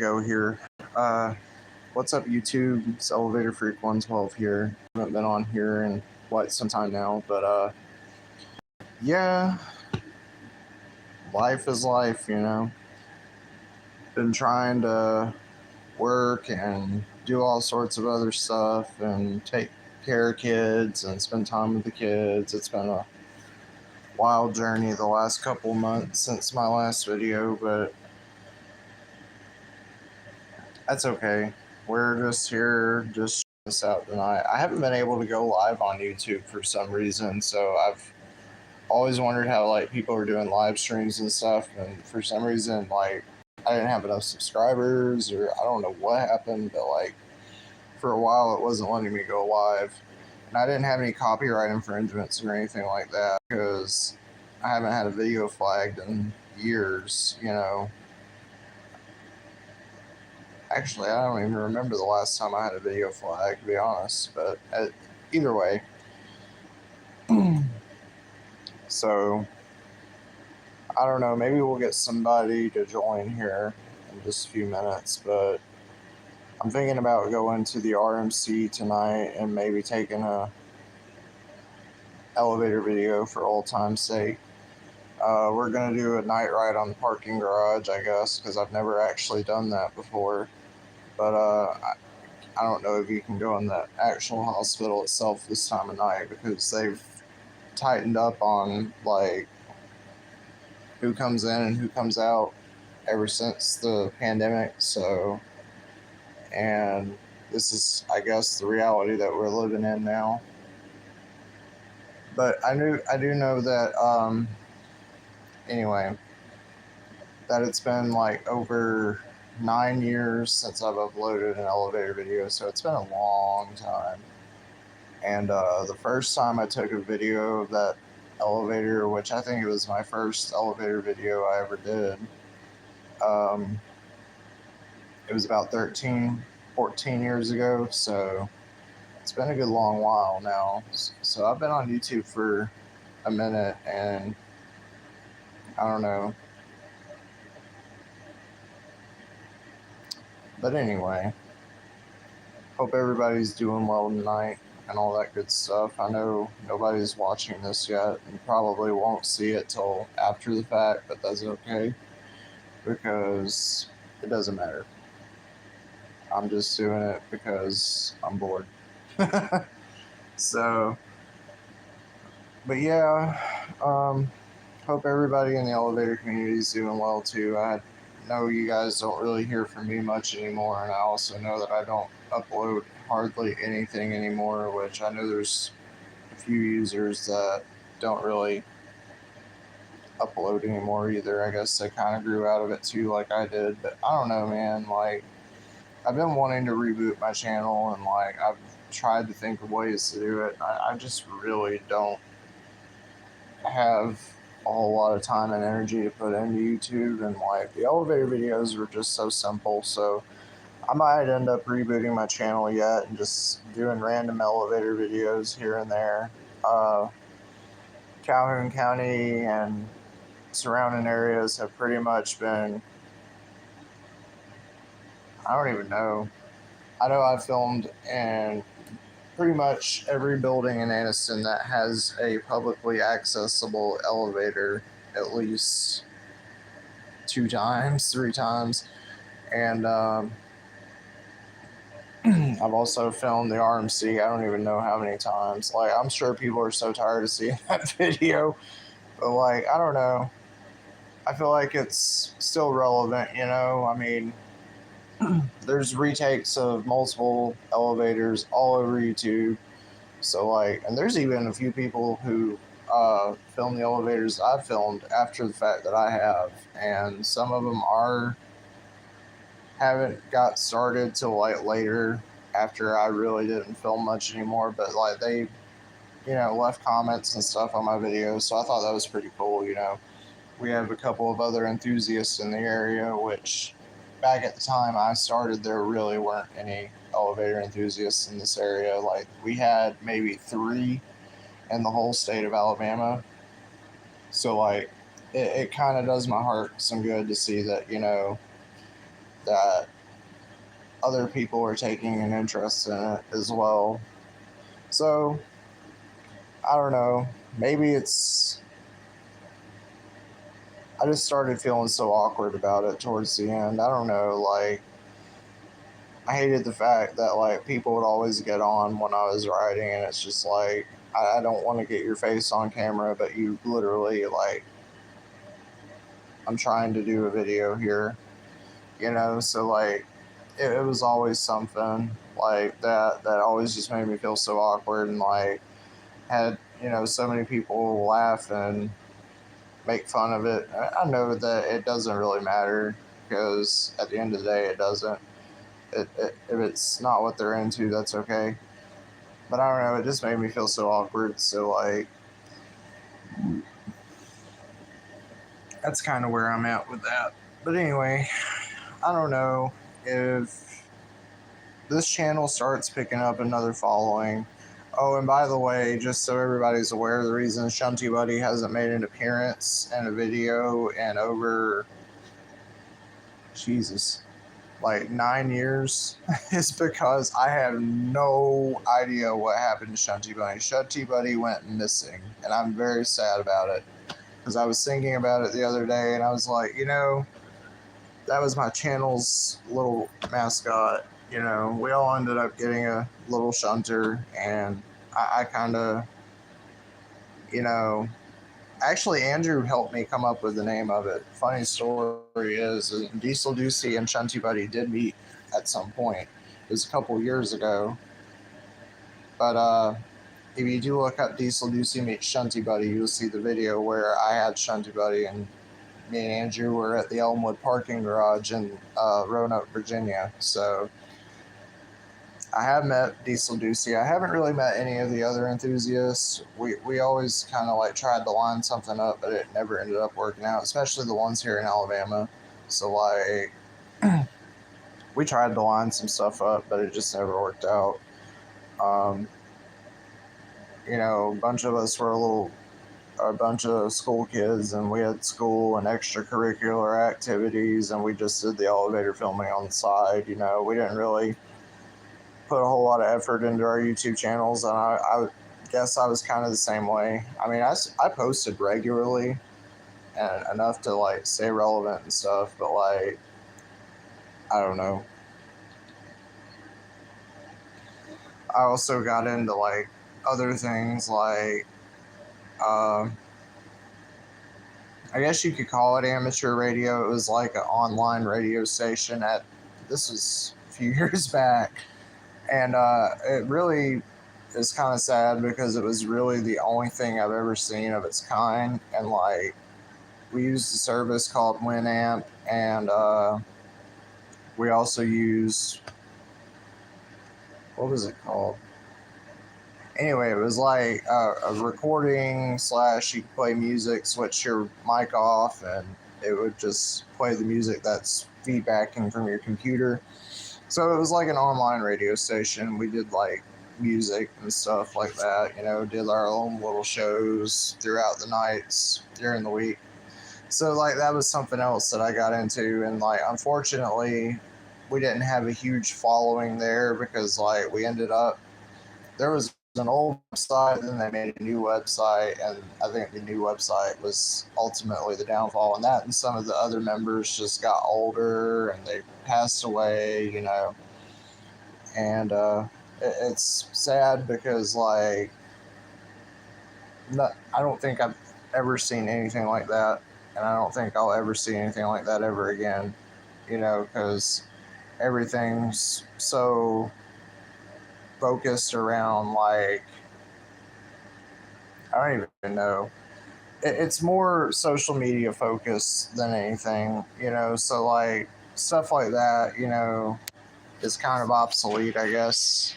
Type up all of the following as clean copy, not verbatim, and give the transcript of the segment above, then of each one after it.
go here. Uh, what's up, YouTube? It's Elevator Freak 112 here. I haven't been on here in quite some time now, but yeah, life is life, you know. Been trying to work and do all sorts of other stuff and take care of kids and spend time with the kids. It's been a wild journey the last couple months since my last video, but that's okay. We're just here, just this out tonight. I haven't been able to go live on YouTube for some reason, so I've always wondered how like people are doing live streams and stuff, and for some reason like I didn't have enough subscribers, or I don't know what happened, but like for a while it wasn't letting me go live, and I didn't have any copyright infringements or anything like that because I haven't had a video flagged in years, you know. Actually, I don't even remember the last time I had a video flag, to be honest, but either way. So, I don't know, maybe we'll get somebody to join here in just a few minutes, but I'm thinking about going to the RMC tonight and maybe taking a elevator video for old time's sake. We're going to do a night ride on the parking garage, I guess, because I've never actually done that before. But I don't know if you can go in the actual hospital itself this time of night because they've tightened up on like who comes in and who comes out ever since the pandemic. So, and this is, I guess, the reality that we're living in now. But I do know that anyway, that it's been like over 9 years since I've uploaded an elevator video, so it's been a long time. And the first time I took a video of that elevator, which I think it was my first elevator video I ever did, it was about 14 years ago, so it's been a good long while now. So I've been on YouTube for a minute, and I don't know. But anyway, hope everybody's doing well tonight and all that good stuff. I know nobody's watching this yet and probably won't see it till after the fact, but that's okay because it doesn't matter. I'm just doing it because I'm bored. So, but yeah, hope everybody in the elevator community is doing well too. I know you guys don't really hear from me much anymore, and I also know that I don't upload hardly anything anymore, which I know there's a few users that don't really upload anymore either. I guess they kind of grew out of it too, like I did, but I don't know, man. Like, I've been wanting to reboot my channel, and like I've tried to think of ways to do it. I just really don't have a whole lot of time and energy to put into YouTube, and like the elevator videos were just so simple, so I might end up rebooting my channel yet and just doing random elevator videos here and there. Calhoun County and surrounding areas have pretty much been, I don't even know. I know I've filmed in pretty much every building in Anniston that has a publicly accessible elevator at least 2 times, 3 times. And I've also filmed the RMC, I don't even know how many times. Like, I'm sure people are so tired of seeing that video, but like, I don't know. I feel like it's still relevant, you know? I mean, there's retakes of multiple elevators all over YouTube. So like, and there's even a few people who film the elevators I've filmed after the fact that I have, and some of them haven't got started till like later after I really didn't film much anymore, but like they, you know, left comments and stuff on my videos, so I thought that was pretty cool, you know. We have a couple of other enthusiasts in the area, which back at the time I started, there really weren't any elevator enthusiasts in this area. Like, we had maybe 3 in the whole state of Alabama. So like, it kind of does my heart some good to see that, you know, that other people are taking an interest in it as well. So, I don't know. Maybe it's. I just started feeling so awkward about it towards the end. I don't know. Like, I hated the fact that, like, people would always get on when I was writing, and it's just like, I don't want to get your face on camera, but you literally, like, I'm trying to do a video here, So, like, it was always something like that that always just made me feel so awkward, and like had so many people laugh and make fun of it. I know that it doesn't really matter because at the end of the day, it doesn't. If it's not what they're into, that's okay. But I don't know. It just made me feel so awkward. So like, that's kind of where I'm at with that. But anyway, I don't know if this channel starts picking up another following. Oh, and by the way, just so everybody's aware, the reason Shunty Buddy hasn't made an appearance in a video in over, Jesus, like 9 years is because I have no idea what happened to Shunty Buddy. Shunty Buddy went missing, and I'm very sad about it because I was thinking about it the other day, and I was like, that was my channel's little mascot. We all ended up getting a little shunter, and I kind of, actually, Andrew helped me come up with the name of it. Funny story is, Diesel Ducey and Shunty Buddy did meet at some point. It was a couple years ago. But if you do look up Diesel Ducey meets Shunty Buddy, you'll see the video where I had Shunty Buddy and me and Andrew were at the Elmwood parking garage in Roanoke, Virginia. So I have met Diesel Ducey. I haven't really met any of the other enthusiasts. We always kind of like tried to line something up, but it never ended up working out, especially the ones here in Alabama. So like, we tried to line some stuff up, but it just never worked out. A bunch of us were a bunch of school kids, and we had school and extracurricular activities, and we just did the elevator filming on the side. We didn't really put a whole lot of effort into our YouTube channels, and I guess I was kind of the same way. I mean, I posted regularly and enough to like stay relevant and stuff, but like, I don't know. I also got into like other things like, I guess you could call it amateur radio. It was like an online radio station this was a few years back. And it really is kind of sad because it was really the only thing I've ever seen of its kind. And like, we used a service called Winamp, and we also use, what was it called? Anyway, it was like a recording / you could play music, switch your mic off, and it would just play the music that's feedbacking from your computer. So it was like an online radio station. We did like music and stuff like that, did our own little shows throughout the nights during the week. So like, that was something else that I got into, and like, unfortunately, we didn't have a huge following there because like, there was an old website, and then they made a new website, and I think the new website was ultimately the downfall, and that and some of the other members just got older and they passed away, and it's sad because like, I don't think I've ever seen anything like that, and I don't think I'll ever see anything like that ever again, because everything's so focused around like, I don't even know. It's more social media focused than anything, so like, stuff like that, is kind of obsolete, I guess,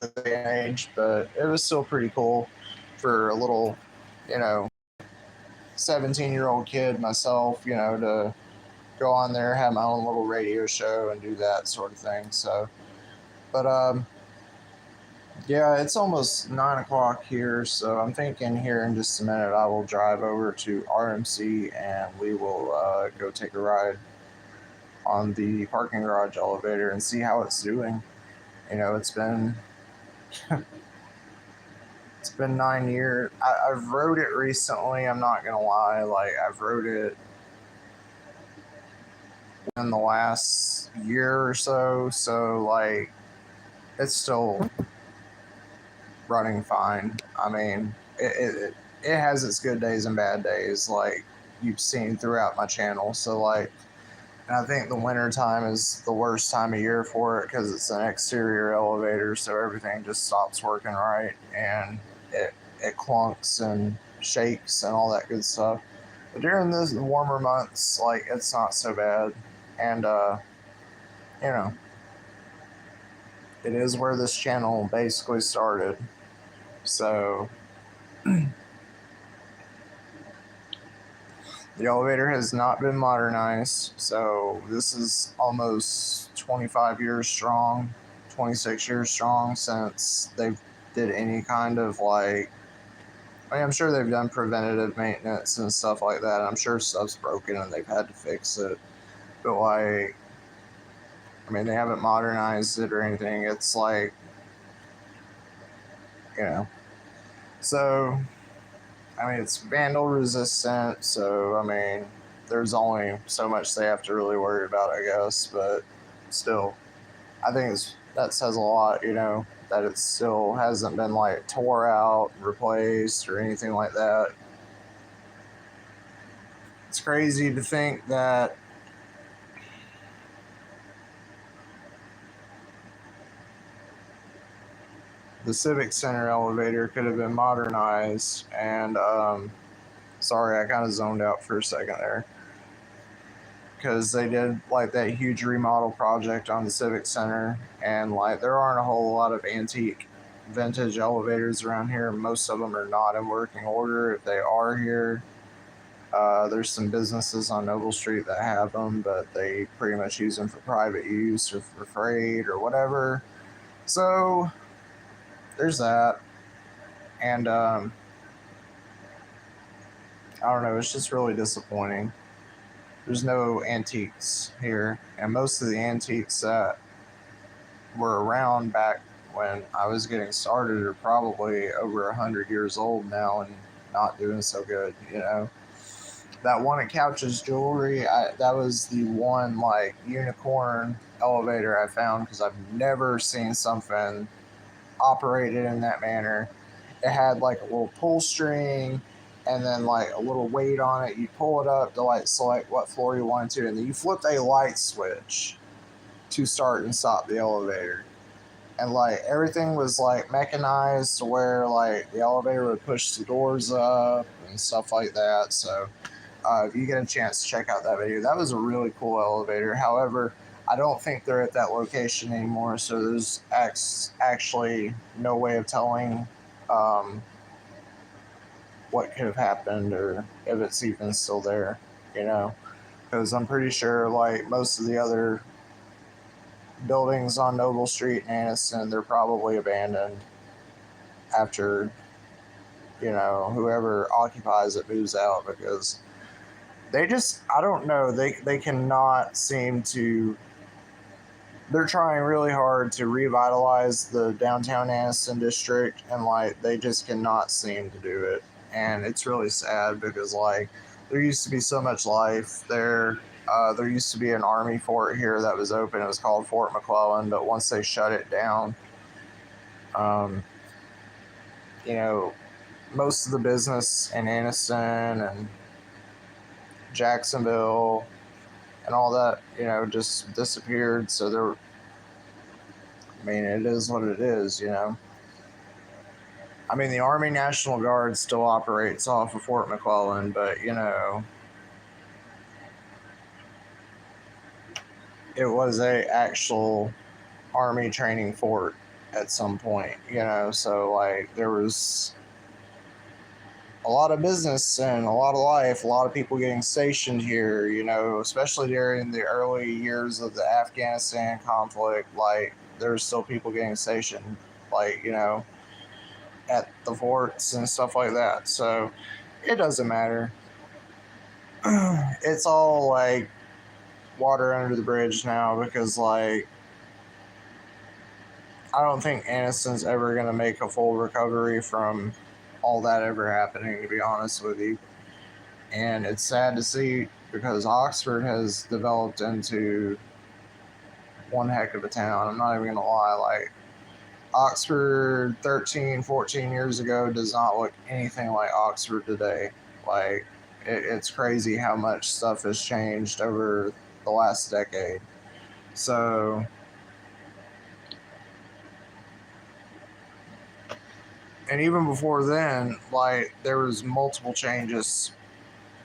at the age, but it was still pretty cool for a little, 17-year-old kid myself, to go on there, have my own little radio show and do that sort of thing. So, but yeah, it's almost 9 o'clock here, so I'm thinking here in just a minute I will drive over to RMC and we will go take a ride. on the parking garage elevator and see how it's doing. You know, it's been 9 years. I've rode it recently. I'm not gonna lie. Like, I've rode it in the last year or so. So like, it's still running fine. I mean, it has its good days and bad days, like you've seen throughout my channel. So like, and I think the winter time is the worst time of year for it because it's an exterior elevator, so everything just stops working right and it clunks and shakes and all that good stuff. But during the warmer months, like, it's not so bad, and you know, it is where this channel basically started. So the elevator has not been modernized, so this is almost 25 years strong, 26 years strong since they've did any kind of, like, I mean, I'm sure they've done preventative maintenance and stuff like that. I'm sure stuff's broken and they've had to fix it. But like, I mean, they haven't modernized it or anything. It's like, you know. So, I mean, it's vandal resistant, so I mean, there's only so much they have to really worry about, I guess. But still, I think that says a lot, you know, that it still hasn't been like tore out, replaced, or anything like that. It's crazy to think that the Civic Center elevator could have been modernized. And sorry, I kind of zoned out for a second there, because they did like that huge remodel project on the Civic Center, and like, there aren't a whole lot of antique vintage elevators around here. Most of them are not in working order. If they are here, there's some businesses on Noble Street that have them, but they pretty much use them for private use or for freight or whatever. So there's that. And I don't know, it's just really disappointing. There's no antiques here, and most of the antiques that were around back when I was getting started are probably over 100 years old now and not doing so good, you know. That one at Couch's Jewelry, that was the one, like, unicorn elevator I found, because I've never seen something operated in that manner. It had like a little pull string and then like a little weight on it. You pull it up to like select what floor you want to, and then you flip a light switch to start and stop the elevator. And like, everything was like mechanized to where like the elevator would push the doors up and stuff like that. So if you get a chance to check out that video, that was a really cool elevator. However, I don't think they're at that location anymore, so there's actually no way of telling what could have happened or if it's even still there, you know, because I'm pretty sure like most of the other buildings on Noble Street in Anniston, they're probably abandoned after, you know, whoever occupies it moves out, because they just, I don't know, they cannot seem to, they're trying really hard to revitalize the downtown Anniston district, and like, they just cannot seem to do it. And it's really sad because like, there used to be so much life there. There used to be an army fort here that was open. It was called Fort McClellan, but once they shut it down, you know, most of the business in Anniston and Jacksonville and all that, you know, just disappeared. So there, I mean, it is what it is, you know. I mean, the Army National Guard still operates off of Fort McClellan, but, you know, it was a actual Army training fort at some point, you know. So like, there was a lot of business and a lot of life, a lot of people getting stationed here, you know, especially during the early years of the Afghanistan conflict. Like, there's still people getting stationed, like, you know, at the forts and stuff like that. So it doesn't matter. It's all like, water under the bridge now because, like, I don't think Aniston's ever going to make a full recovery from all that ever happening, to be honest with you. And it's sad to see because Oxford has developed into one heck of a town. I'm not even going to lie. Like, Oxford 13, 14 years ago does not look anything like Oxford today. Like, it's crazy how much stuff has changed over the last decade. So, and even before then, like, there was multiple changes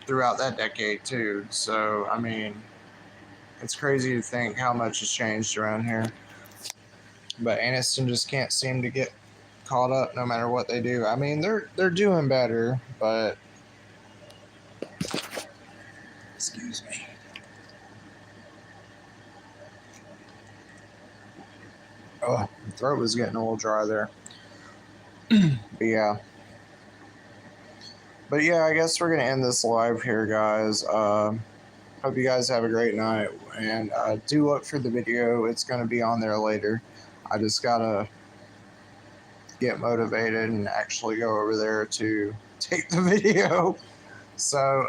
throughout that decade too. So, I mean, it's crazy to think how much has changed around here. But Aniston just can't seem to get caught up no matter what they do. I mean, they're doing better, but excuse me. Oh, my throat was getting a little dry there. But yeah. But yeah, I guess we're gonna end this live here, guys. Hope you guys have a great night, and do look for the video. It's gonna be on there later. I just gotta get motivated and actually go over there to take the video. So,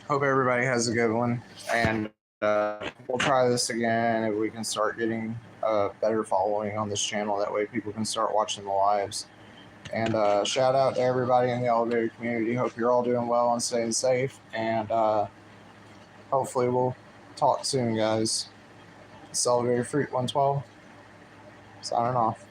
hope everybody has a good one, and we'll try this again if we can start getting a better following on this channel. That way people can start watching the lives. And shout out to everybody in the elevator community. Hope you're all doing well and staying safe, and hopefully we'll talk soon, guys. It's Elevator Freak 112 signing off.